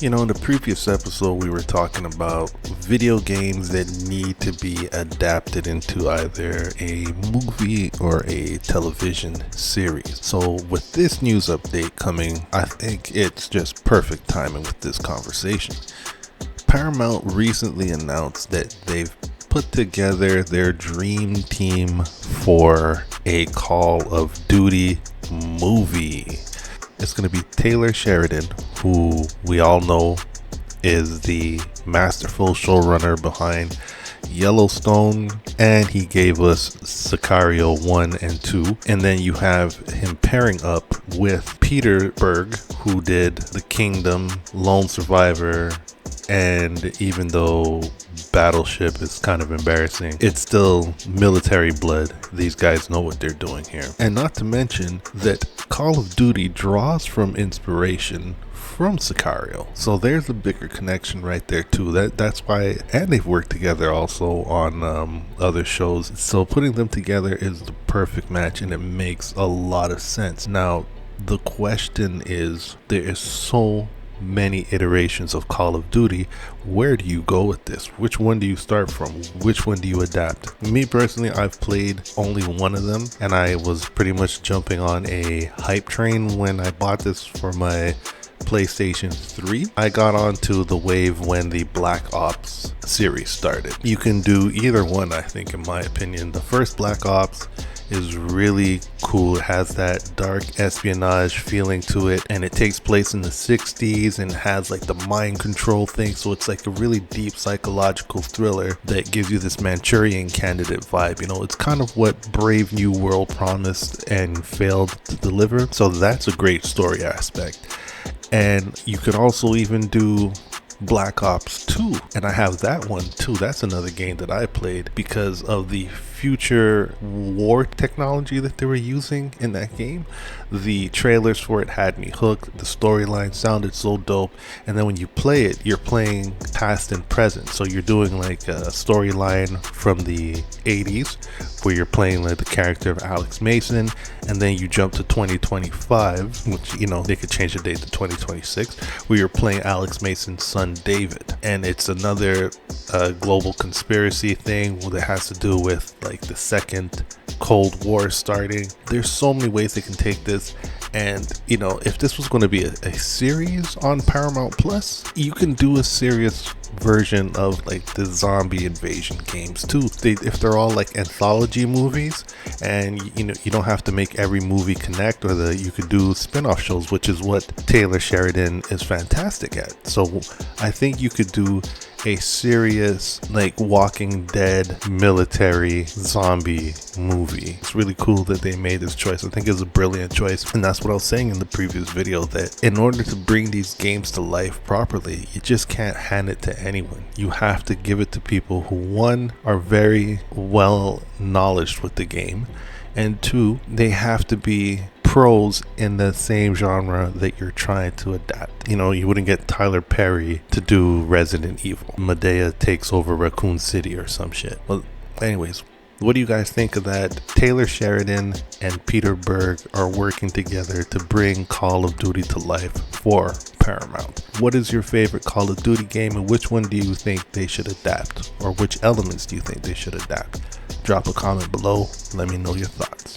In the previous episode, we were talking about video games that need to be adapted into either a movie or a television series. So, with this news update coming, I think it's just perfect timing with this conversation. Paramount recently announced that they've put together their dream team for a Call of Duty movie. It's going to be Taylor Sheridan, who we all know is the masterful showrunner behind Yellowstone, and he gave us Sicario 1 and 2. And then you have him pairing up with Peter Berg, who did The Kingdom, Lone Survivor, and even though Battleship is kind of embarrassing, it's still military blood. These guys know what they're doing here. And not to mention that Call of Duty draws from inspiration from Sicario. So there's a bigger connection right there too. That's why, and they've worked together also on other shows. So putting them together is the perfect match, and it makes a lot of sense. Now, the question is, there is so many iterations of Call of Duty. Where do you go with this? Which one do you start from? Which one do you adapt? Me personally, I've played only one of them, and I was pretty much jumping on a hype train when I bought this for my PlayStation 3. I got onto the wave when the Black Ops series started. You can do either one, I think, in my opinion. The first Black Ops is really cool. It has that dark espionage feeling to it, and it takes place in the 60s and has like the mind control thing, so it's like a really deep psychological thriller that gives you this Manchurian Candidate vibe. It's kind of what Brave New World promised and failed to deliver, so that's a great story aspect. And you could also even do Black Ops 2, and I have that one too. That's another game that I played because of the future war technology that they were using in that game. The trailers for it had me hooked. The storyline sounded so dope, and then when you play it, you're playing past and present, so you're doing like a storyline from the 80s where you're playing like the character of Alex Mason, and then you jump to 2025, which they could change the date to 2026, where you're playing Alex Mason's son David. And it's another global conspiracy thing that has to do with like the second Cold War starting. There's so many ways they can take this, and if this was going to be a series on Paramount Plus, you can do a serious version of like the zombie invasion games too. If they're all like anthology movies, and you don't have to make every movie connect, or you could do spin-off shows, which is what Taylor Sheridan is fantastic at. So I think you could do a serious like Walking Dead military zombie movie. It's really cool that they made this choice. I think it's a brilliant choice, and that's what I was saying in the previous video, that in order to bring these games to life properly, you just can't hand it to anyone. You have to give it to people who, one, are very well knowledge with the game, and two, they have to be pros in the same genre that you're trying to adapt. You wouldn't get Tyler Perry to do Resident Evil. Medea takes over Raccoon City or some shit. Well, anyways, what do you guys think of that? Taylor Sheridan and Peter Berg are working together to bring Call of Duty to life for Paramount. What is your favorite Call of Duty game, and which one do you think they should adapt? Or which elements do you think they should adapt? Drop a comment below. Let me know your thoughts.